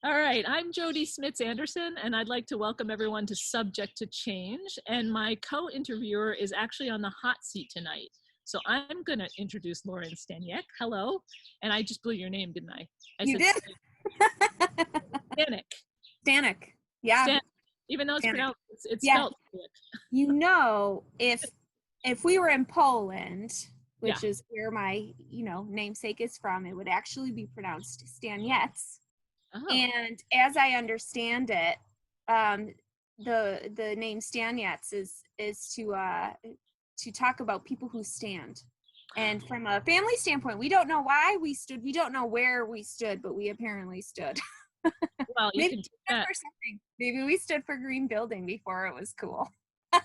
All right, I'm Jody Smits-Anderson, and I'd like to welcome everyone to Subject to Change. And my co-interviewer is actually on the hot seat tonight. So I'm going to introduce Lauren Staniec. Hello. And I just blew your name, didn't I? I You said did. Staniec. Staniec. Yeah. Staniec. Even though it's Staniec. pronounced, it's Yeah. spelled. If we were in Poland, Yeah. which is where my, namesake is from, it would actually be pronounced Staniec. Oh. And as I understand it, the name Staniec is to talk about people who stand. And from a family standpoint, we don't know why we stood. We don't know where we stood, but we apparently stood. Well, you Maybe can we take stood that. for something. Maybe we stood for green building before it was cool.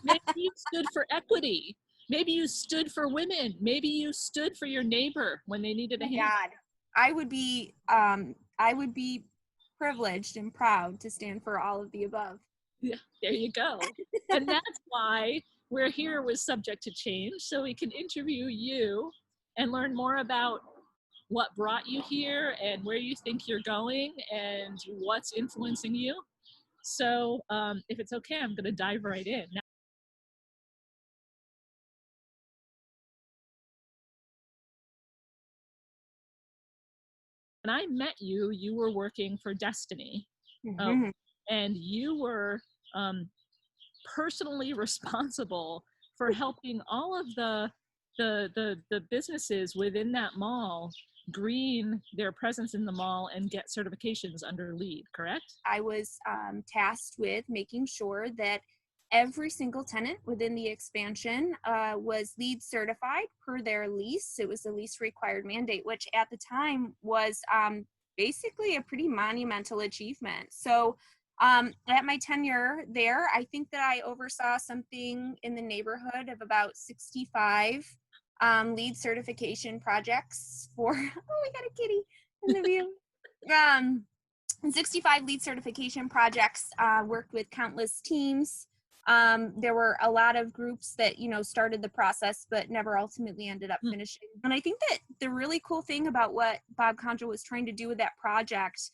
Maybe you stood for equity. Maybe you stood for women. Maybe you stood for your neighbor when they needed a Oh my hand. God, I would be privileged and proud to stand for all of the above. Yeah, there you go. And that's why we're here with Subject to Change, so we can interview you and learn more about what brought you here and where you think you're going and what's influencing you. So if it's okay, I'm going to dive right in. Now, when I met you, you were working for Destiny, Mm-hmm. and you were personally responsible for helping all of the businesses within that mall green their presence in the mall and get certifications under LEED, correct? I was tasked with making sure that every single tenant within the expansion was LEED certified per their lease. It was a lease required mandate, which at the time was basically a pretty monumental achievement. So at my tenure there, I think that I oversaw something in the neighborhood of about 65 LEED certification projects for, oh, we got a kitty in the view. 65 LEED certification projects, worked with countless teams. There were a lot of groups that, started the process, but never ultimately ended up finishing. And I think that the really cool thing about what Bob Contra was trying to do with that project,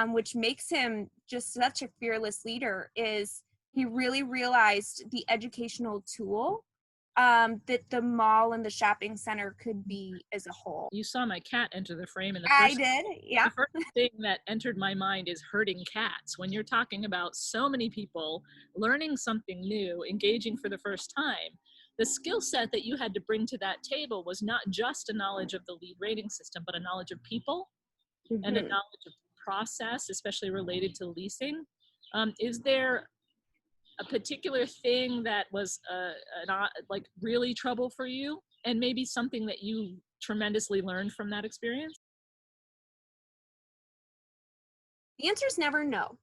which makes him just such a fearless leader, is he really realized the educational tool that the mall and the shopping center could be as a whole. You saw my cat enter the frame, and I did, yeah. the first thing that entered my mind is herding cats. When you're talking about so many people learning something new, engaging for the first time, the skill set that you had to bring to that table was not just a knowledge of the LEED rating system, but a knowledge of people and a knowledge of process, especially related to leasing. Is there a particular thing that was like really trouble for you, and maybe something that you tremendously learned from that experience? The answer is never no.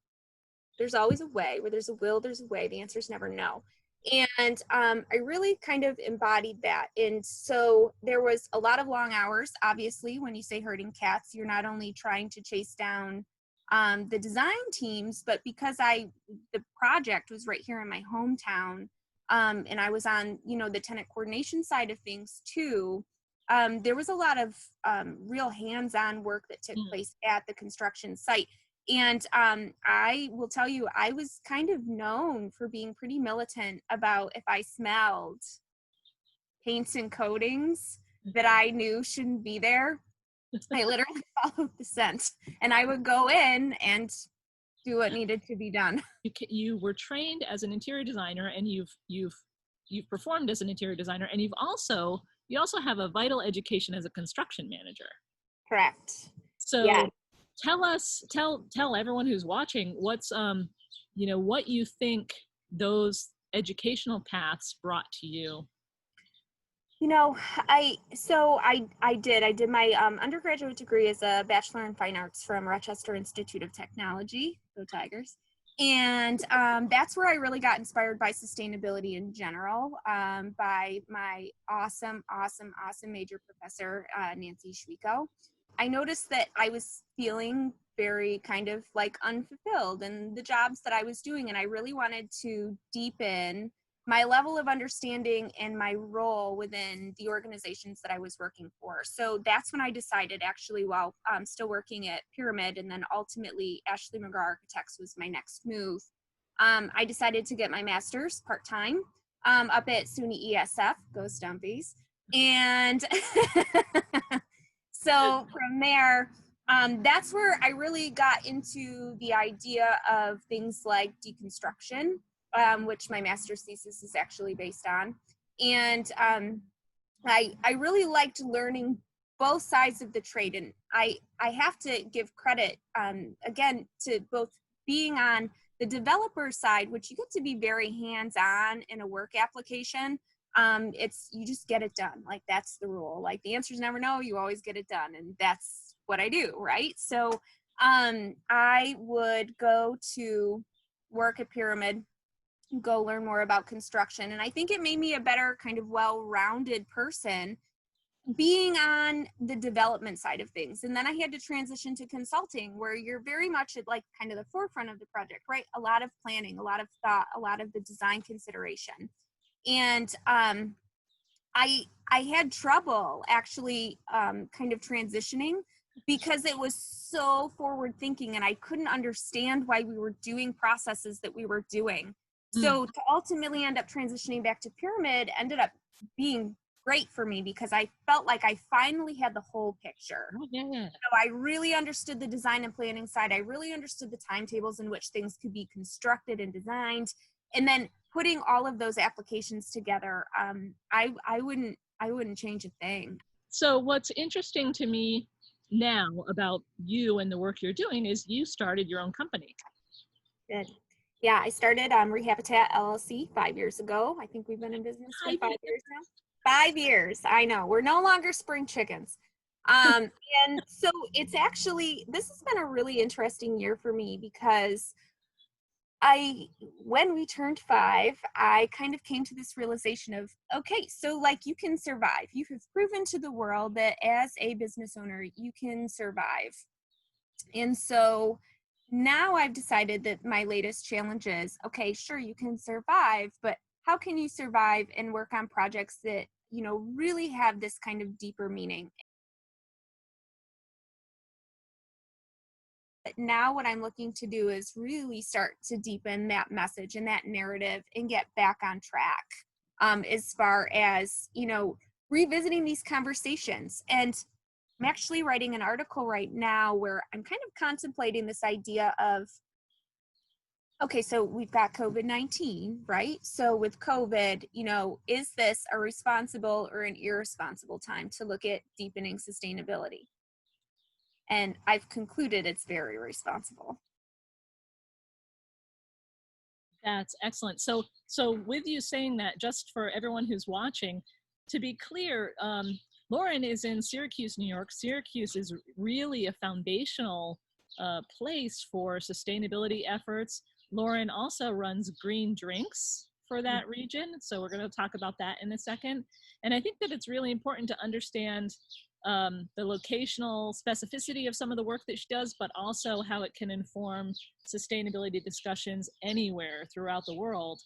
There's always a way. Where there's a will, there's a way. The answer is never no. And I really kind of embodied that. And so there was a lot of long hours. Obviously, when you say herding cats, you're not only trying to chase down the design teams, but because the project was right here in my hometown, and I was on, the tenant coordination side of things too. There was a lot of real hands-on work that took place at the construction site. And I will tell you, I was kind of known for being pretty militant about if I smelled paints and coatings that I knew shouldn't be there, I literally followed the scent. And I would go in and do what needed to be done. You were trained as an interior designer, and you've performed as an interior designer, and you also have a vital education as a construction manager. Correct. So yeah. Tell everyone who's watching what's what you think those educational paths brought to you. I did my undergraduate degree as a Bachelor in Fine Arts from Rochester Institute of Technology, go Tigers. And that's where I really got inspired by sustainability in general, by my awesome major professor, Nancy Schwieko. I noticed that I was feeling very kind of like unfulfilled in the jobs that I was doing, and I really wanted to deepen my level of understanding and my role within the organizations that I was working for. So that's when I decided, actually, while I'm still working at Pyramid, and then ultimately Ashley McGraw Architects was my next move, I decided to get my master's part-time up at SUNY ESF, go Stumpies. And so from there, that's where I really got into the idea of things like deconstruction, which my master's thesis is actually based on. And I really liked learning both sides of the trade. And I have to give credit, again, to both being on the developer side, which you get to be very hands-on in a work application. You just get it done. Like, that's the rule. Like, the answer's never no, you always get it done. And that's what I do, right? So I would go to work at Pyramid, go learn more about construction. And I think it made me a better kind of well-rounded person being on the development side of things. And then I had to transition to consulting, where you're very much at like kind of the forefront of the project, right? A lot of planning, a lot of thought, a lot of the design consideration. And I had trouble actually kind of transitioning, because it was so forward thinking, and I couldn't understand why we were doing processes that we were doing. So to ultimately end up transitioning back to Pyramid ended up being great for me, because I felt like I finally had the whole picture. So I really understood the design and planning side. I really understood the timetables in which things could be constructed and designed. And then putting all of those applications together, I wouldn't change a thing. So what's interesting to me now about you and the work you're doing is you started your own company. Good. Yeah, I started Rehabitat LLC 5 years ago. I think we've been in business for 5 years now. 5 years. I know. We're no longer spring chickens. And so it's actually, this has been a really interesting year for me, because when we turned 5, I kind of came to this realization of, okay, so like, you can survive. You have proven to the world that as a business owner, you can survive. And so now I've decided that my latest challenge is, okay, sure, you can survive, but how can you survive and work on projects that, you know, really have this kind of deeper meaning? But now what I'm looking to do is really start to deepen that message and that narrative and get back on track, as far as, you know, revisiting these conversations. And I'm actually writing an article right now where I'm kind of contemplating this idea of, okay, so we've got COVID-19, right? So with COVID, you know, is this a responsible or an irresponsible time to look at deepening sustainability? And I've concluded it's very responsible. That's excellent. So with you saying that, just for everyone who's watching, to be clear, Lauren is in Syracuse, New York. Syracuse is really a foundational place for sustainability efforts. Lauren also runs green drinks for that region. So we're going to talk about that in a second. And I think that it's really important to understand the locational specificity of some of the work that she does, but also how it can inform sustainability discussions anywhere throughout the world.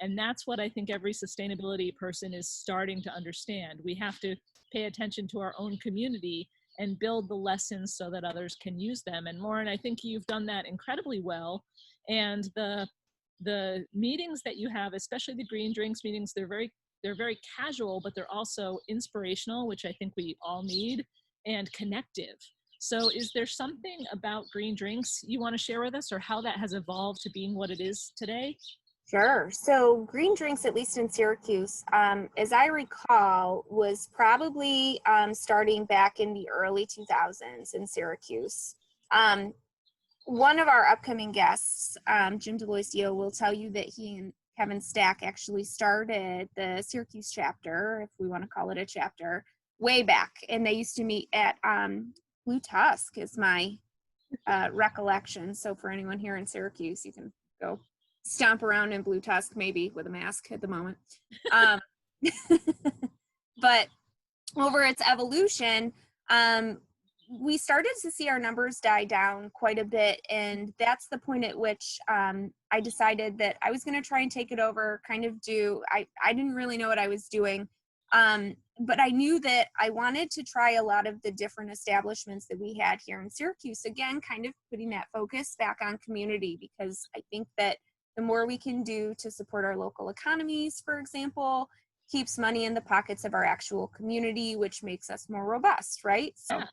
And that's what I think every sustainability person is starting to understand. We have to pay attention to our own community and build the lessons so that others can use them. And Lauren, I think you've done that incredibly well. And the meetings that you have, especially the green drinks meetings, they're very casual, but they're also inspirational, which I think we all need, and connective. So is there something about green drinks you want to share with us, or how that has evolved to being what it is today? Sure. So green drinks, at least in Syracuse, as I recall, was probably starting back in the early 2000s in Syracuse. One of our upcoming guests, Jim DeLoisio, will tell you that he and Kevin Stack actually started the Syracuse chapter, if we want to call it a chapter, way back. And they used to meet at Blue Tusk, is my recollection. So for anyone here in Syracuse, you can go stomp around in Blue Tusk, maybe with a mask at the moment. But over its evolution, we started to see our numbers die down quite a bit, and that's the point at which I decided that I was going to try and take it over, kind of I didn't really know what I was doing, but I knew that I wanted to try a lot of the different establishments that we had here in Syracuse, again, kind of putting that focus back on community, because I think that the more we can do to support our local economies, for example, keeps money in the pockets of our actual community, which makes us more robust, right? So Yeah,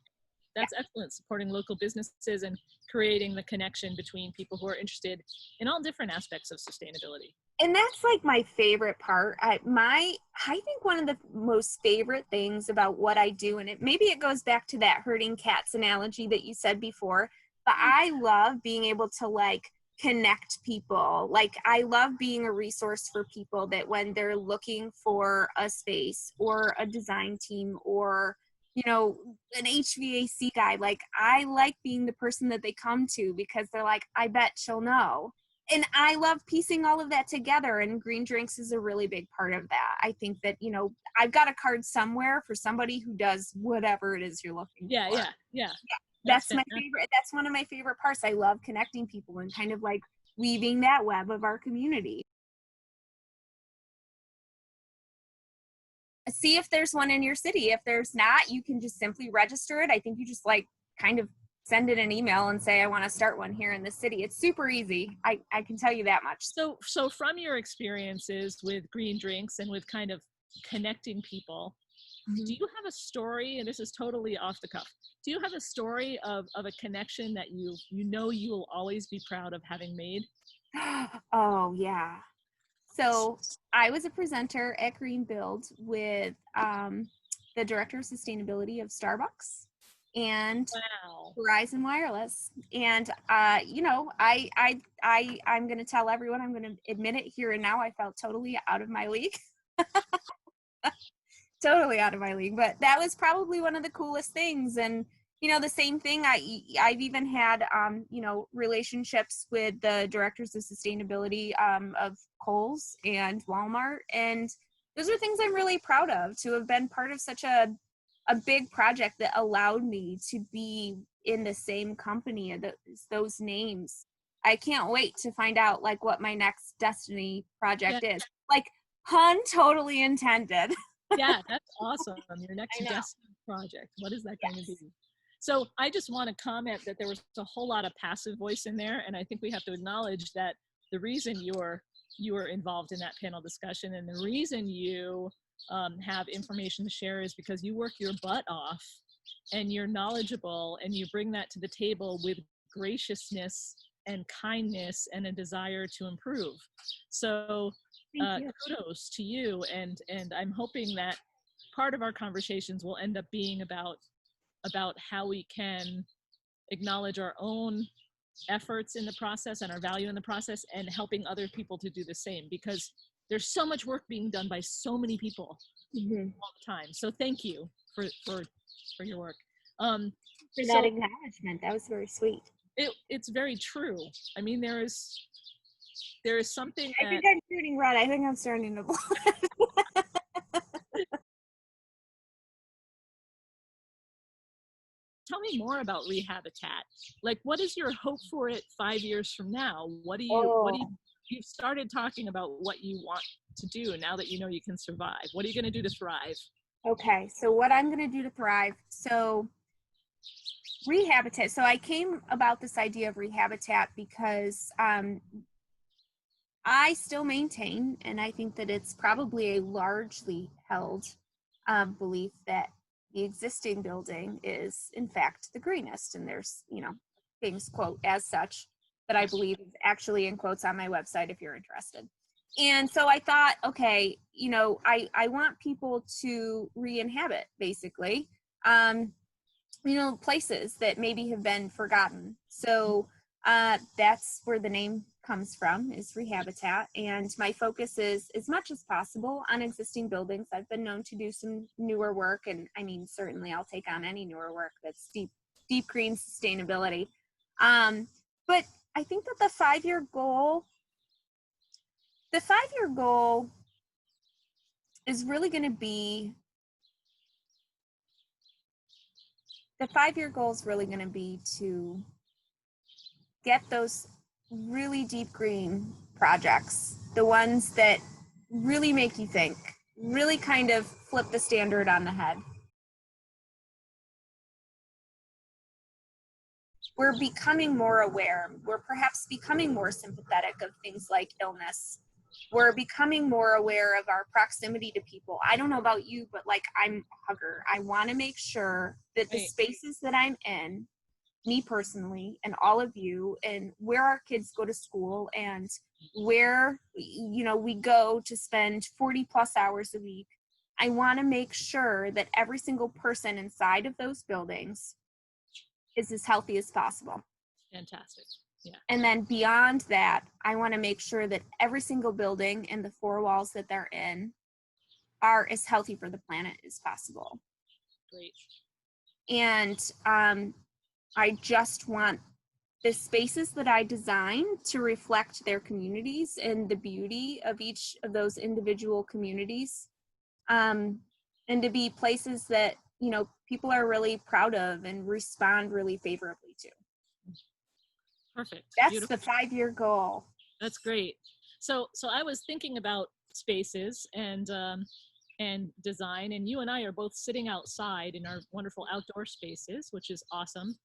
that's excellent. Supporting local businesses and creating the connection between people who are interested in all different aspects of sustainability. and that's like my favorite part. I think one of the most favorite things about what I do, and maybe it goes back to that herding cats analogy that you said before, but I love being able to like connect people. Like I love being a resource for people that when they're looking for a space or a design team or an HVAC guy, like I like being the person that they come to because they're like, I bet she'll know. And I love piecing all of that together, and Green Drinks is a really big part of that. I think that, I've got a card somewhere for somebody who does whatever it is you're looking Yeah, for. yeah. That's my favorite. That's one of my favorite parts. I love connecting people and kind of like weaving that web of our community. See if there's one in your city. If there's not, you can just simply register it. I think you just like kind of send it an email and say, I want to start one here in the city. It's super easy. I can tell you that much. So from your experiences with Green Drinks and with kind of connecting people, do you have a story, and this is totally off the cuff, do you have a story of a connection that you will always be proud of having made? Oh, yeah. So I was a presenter at Green Build with the Director of Sustainability of Starbucks and Verizon Wireless. And, I'm going to tell everyone, I'm going to admit it here and now, I felt totally out of my league. Totally out of my league, but that was probably one of the coolest things. And the same thing, I've even had relationships with the directors of sustainability of Kohl's and Walmart, and those are things I'm really proud of, to have been part of such a big project that allowed me to be in the same company as those names. I can't wait to find out like what my next destiny project is. Like, pun totally intended. Yeah, that's awesome. Your next destiny project. What is that going to be? So I just want to comment that there was a whole lot of passive voice in there, and I think we have to acknowledge that the reason you were involved in that panel discussion and the reason you have information to share is because you work your butt off and you're knowledgeable and you bring that to the table with graciousness and kindness and a desire to improve. So kudos to you, and I'm hoping that part of our conversations will end up being about how we can acknowledge our own efforts in the process and our value in the process, and helping other people to do the same, because there's so much work being done by so many people all the time. So thank you for your work. For that acknowledgement, that was very sweet. It's very true. I mean, there is something I think I'm turning red. I think I'm starting to blood. Tell me more about Rehabitat. Like, what is your hope for it 5 years from now? What do you you've started talking about what you want to do now that you know you can survive. What are you going to do to thrive? Okay, so what I'm going to do to thrive. So Rehabitat. So I came about this idea of Rehabitat because I still maintain, and I think that it's probably a largely held belief, that the existing building is in fact the greenest. And there's, things, quote, as such, that I believe is actually in quotes on my website if you're interested. And so I thought, okay, I want people to re-inhabit, basically, places that maybe have been forgotten. So that's where the name comes from, is Rehabitat. And my focus is, as much as possible, on existing buildings. I've been known to do some newer work, and I mean, certainly I'll take on any newer work that's deep green sustainability. But I think that the five-year goal is really going to be The 5-year goal is really going to be to get those really deep green projects, the ones that really make you think, really kind of flip the standard on the head. We're becoming more aware. We're perhaps becoming more sympathetic of things like illness. We're becoming more aware of our proximity to people. I don't know about you, but like, I'm a hugger. I want to make sure that the spaces that I'm in, me personally, and all of you, and where our kids go to school, and where, you know, we go to spend 40 plus hours a week, I want to make sure that every single person inside of those buildings is as healthy as possible. Fantastic. Yeah. And then beyond that, I want to make sure that every single building and the 4 walls that they're in are as healthy for the planet as possible. Great. And I just want the spaces that I design to reflect their communities and the beauty of each of those individual communities, and to be places that, you know, people are really proud of and respond really favorably to. Perfect. That's beautiful. the 5-year goal. That's great. So I was thinking about spaces and design, and you and I are both sitting outside in our wonderful outdoor spaces, which is awesome.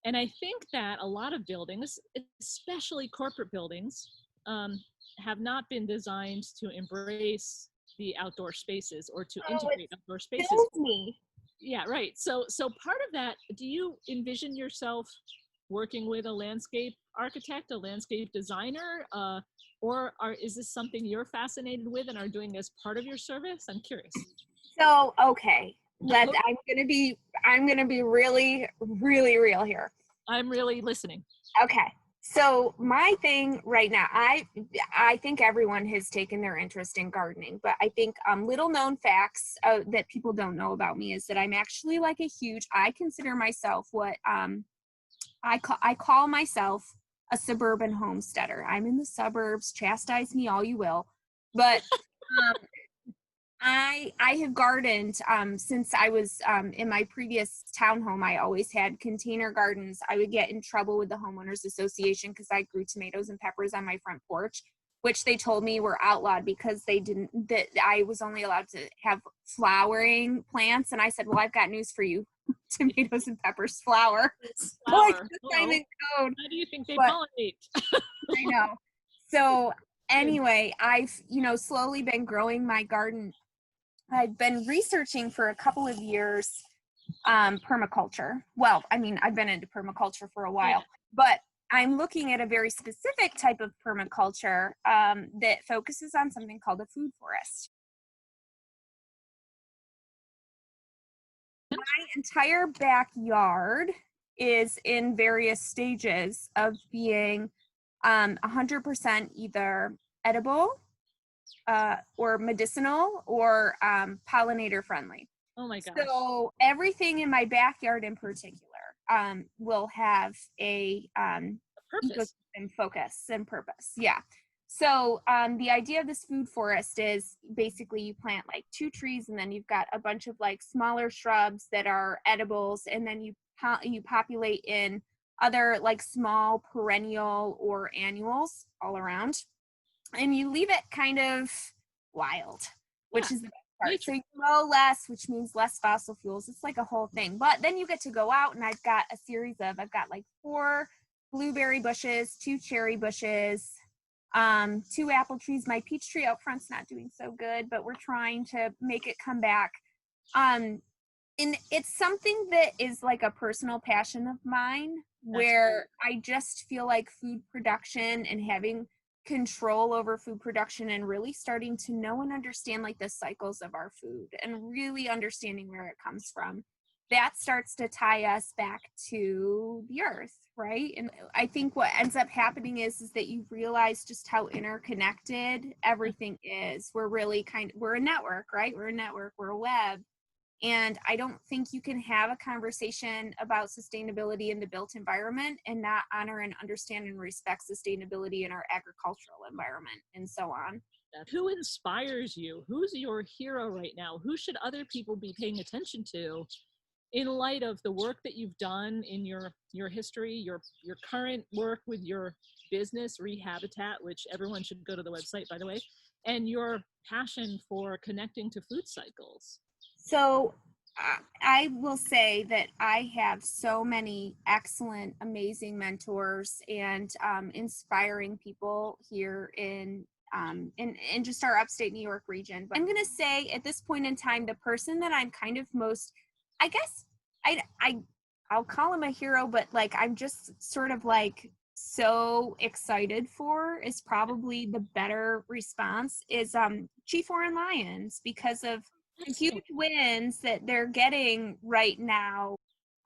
And I think that a lot of buildings, especially corporate buildings, have not been designed to embrace the outdoor spaces or to integrate outdoor spaces. Kills me. Yeah, right. So part of that, do you envision yourself working with a landscape architect, a landscape designer, or is this something you're fascinated with and are doing as part of your service? I'm curious. So, okay, I'm gonna be really, really real here. I'm really listening. Okay, so my thing right now, I think everyone has taken their interest in gardening, but I think little known facts that people don't know about me is that I'm actually like I consider myself what I call myself a suburban homesteader. I'm in the suburbs, chastise me all you will, but I have gardened since I was in my previous townhome. I always had container gardens. I would get in trouble with the homeowners association because I grew tomatoes and peppers on my front porch, which they told me were outlawed because that I was only allowed to have flowering plants. And I said, well, I've got news for you. Tomatoes and peppers flower. Like the silent code. How do you think they pollinate? I know. So anyway, I've, slowly been growing my garden. I've been researching for a couple of years permaculture. Well, I mean, I've been into permaculture for a while, but I'm looking at a very specific type of permaculture that focuses on something called a food forest. My entire backyard is in various stages of being 100% either edible or medicinal or pollinator friendly. Oh my gosh. So everything in my backyard in particular will have a purpose. Ecosystem focus and purpose. Yeah. So the idea of this food forest is basically you plant like 2 trees and then you've got a bunch of like smaller shrubs that are edibles, and then you populate in other like small perennial or annuals all around, and you leave it kind of wild, which is the best part. Nature. So you grow less, which means less fossil fuels. It's like a whole thing. But then you get to go out, and I've got like 4 blueberry bushes, 2 cherry bushes, 2 apple trees. My peach tree out front's not doing so good, but we're trying to make it come back. And it's something that is like a personal passion of mine, where I just feel like food production and having control over food production and really starting to know and understand like the cycles of our food and really understanding where it comes from, that starts to tie us back to the earth, right? And I think what ends up happening is that you realize just how interconnected everything is. We're really we're a network, right? We're a network, we're a web. And I don't think you can have a conversation about sustainability in the built environment and not honor and understand and respect sustainability in our agricultural environment and so on. Who inspires you? Who's your hero right now? Who should other people be paying attention to in light of the work that you've done in your history, your current work with your business, Rehabitat, which everyone should go to the website, by the way, and your passion for connecting to food cycles? So I will say that I have so many excellent, amazing mentors and inspiring people here in just our upstate New York region. But I'm going to say at this point in time, the person that I'm kind of most, I guess I'll call him a hero, but like I'm just sort of like so excited for is probably the better response is Chief Foreign Lions, because of the huge wins that they're getting right now.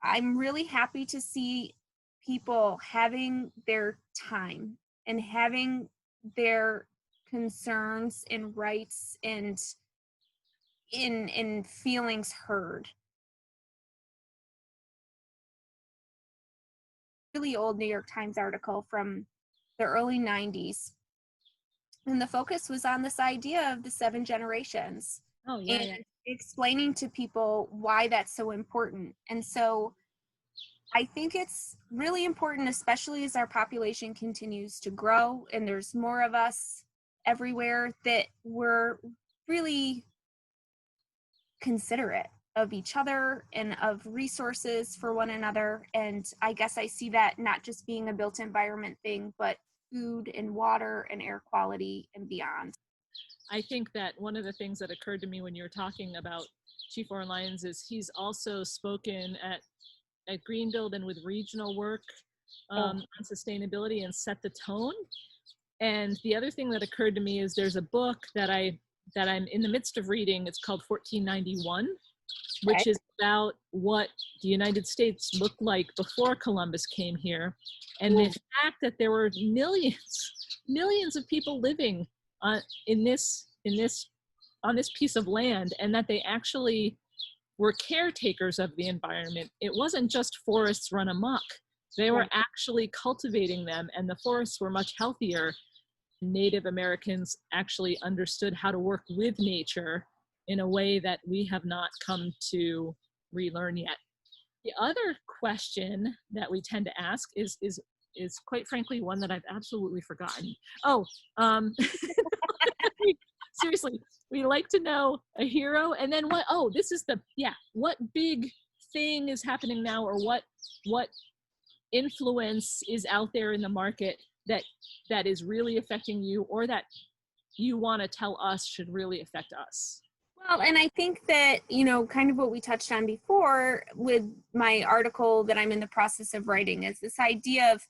I'm really happy to see people having their time and having their concerns and rights and in feelings heard. Really old New York Times article from the early 90s, and the focus was on this idea of the 7 generations. Oh, yeah, and yeah. explaining to people why that's so important. And so I think it's really important, especially as our population continues to grow and there's more of us everywhere, that we're really considerate of each other and of resources for one another. And I guess I see that not just being a built environment thing, but food and water and air quality and beyond. I think that one of the things that occurred to me when you were talking about Chief Foreign Lions is he's also spoken at Greenbuild and with regional work on sustainability and set the tone. And the other thing that occurred to me is there's a book that I'm in the midst of reading. It's called 1491, which is about what the United States looked like before Columbus came here, and the fact that there were millions of people living on this piece of land, and that they actually were caretakers of the environment. It wasn't just forests run amok. They were actually cultivating them, and the forests were much healthier. Native Americans actually understood how to work with nature in a way that we have not come to relearn yet. The other question that we tend to ask is quite frankly one that I've absolutely forgotten. Seriously, we like to know a hero, and then what big thing is happening now, or what influence is out there in the market that is really affecting you, or that you want to tell us should really affect us. Well, and I think that, kind of what we touched on before with my article that I'm in the process of writing is this idea of,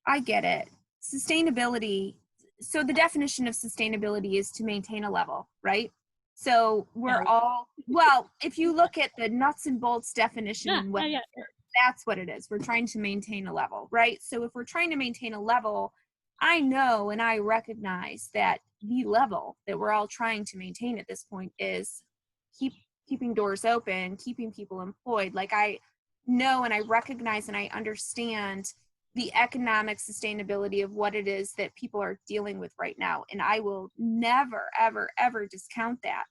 I get it, sustainability. So the definition of sustainability is to maintain a level, right? So we're all, well, if you look at the nuts and bolts definition, that's what it is. We're trying to maintain a level, right? So if we're trying to maintain a level, I know and I recognize that the level that we're all trying to maintain at this point is keeping doors open, keeping people employed. Like, I know and I recognize and I understand the economic sustainability of what it is that people are dealing with right now. And I will never, ever, ever discount that.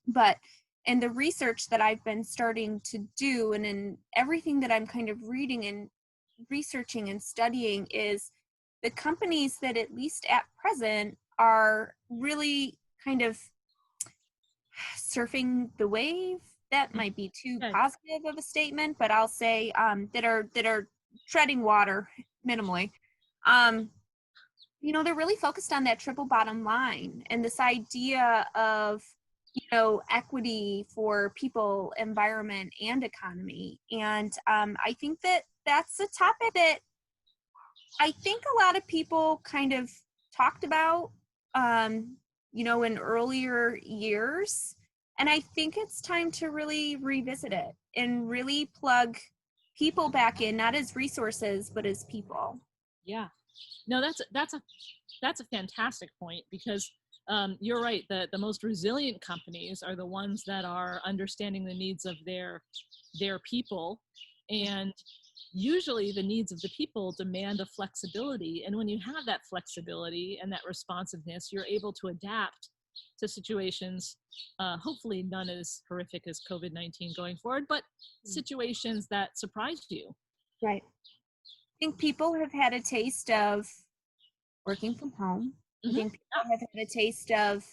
But in the research that I've been starting to do, and in everything that I'm kind of reading and researching and studying, is the companies that, at least at present, are really kind of surfing the wave. That might be too positive of a statement, but I'll say that are treading water minimally. They're really focused on that triple bottom line and this idea of equity for people, environment, and economy. And I think that that's a topic that I think a lot of people kind of talked about, in earlier years. And I think it's time to really revisit it and really plug people back in, not as resources, but as people. Yeah. No, that's a fantastic point, because you're right. The most resilient companies are the ones that are understanding the needs of their people, and usually the needs of the people demand a flexibility. And when you have that flexibility and that responsiveness, you're able to adapt to situations, hopefully none as horrific as COVID-19 going forward, but situations that surprised you. Right. I think people have had a taste of working from home. I think people have had a taste of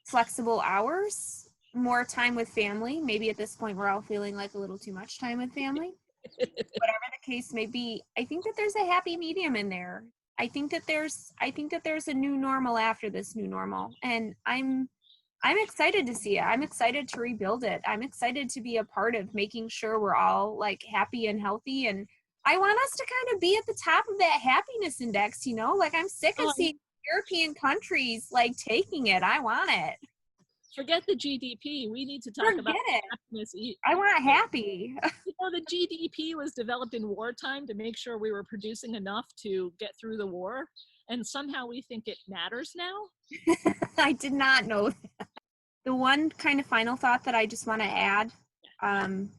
flexible hours, more time with family. Maybe at this point we're all feeling like a little too much time with family. Whatever the case may be, I think that there's a happy medium in there. I think that there's a new normal after this new normal, and I'm excited to see it. I'm excited to rebuild it. I'm excited to be a part of making sure we're all like happy and healthy, and I want us to kind of be at the top of that happiness index, you know? Like I'm sick of seeing European countries like taking it. I want it. Forget the GDP. We need to talk about happiness. I want happy. You know, the GDP was developed in wartime to make sure we were producing enough to get through the war. And somehow we think it matters now. I did not know that. The one kind of final thought that I just want to add, and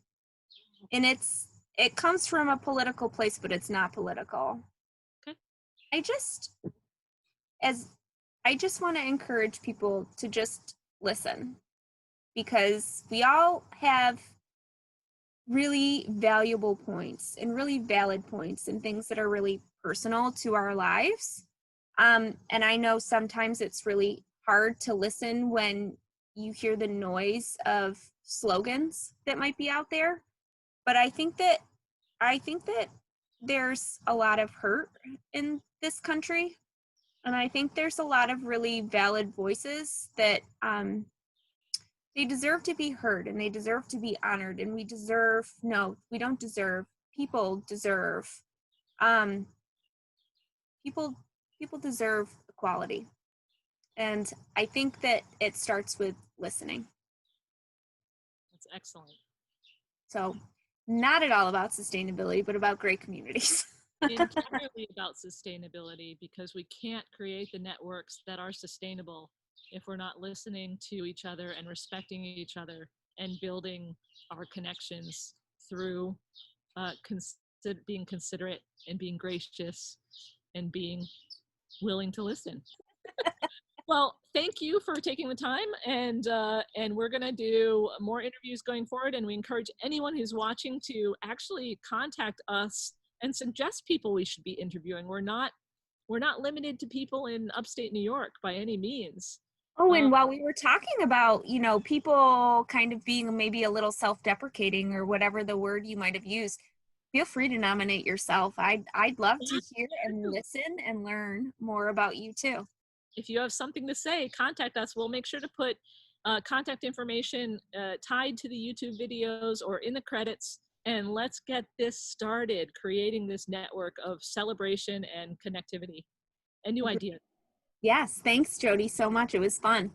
it comes from a political place, but it's not political. Okay. I just want to encourage people to just listen, because we all have really valuable points and really valid points and things that are really personal to our lives. And I know sometimes it's really hard to listen when you hear the noise of slogans that might be out there. But I think that there's a lot of hurt in this country. And I think there's a lot of really valid voices that they deserve to be heard, and they deserve to be honored, and people deserve people deserve equality. And I think that it starts with listening. That's excellent. So not at all about sustainability, but about great communities. Entirely about sustainability, because we can't create the networks that are sustainable if we're not listening to each other and respecting each other and building our connections through being considerate and being gracious and being willing to listen. Well, thank you for taking the time, and we're going to do more interviews going forward, and we encourage anyone who's watching to actually contact us and suggest people we should be interviewing. We're not limited to people in upstate New York by any means. Oh, and while we were talking about, you know, people kind of being maybe a little self-deprecating or whatever the word you might have used, feel free to nominate yourself. I'd love to hear and listen and learn more about you too. If you have something to say, contact us. We'll make sure to put contact information tied to the YouTube videos or in the credits. And let's get this started, creating this network of celebration and connectivity and new ideas. Yes, thanks, Jody, so much. It was fun.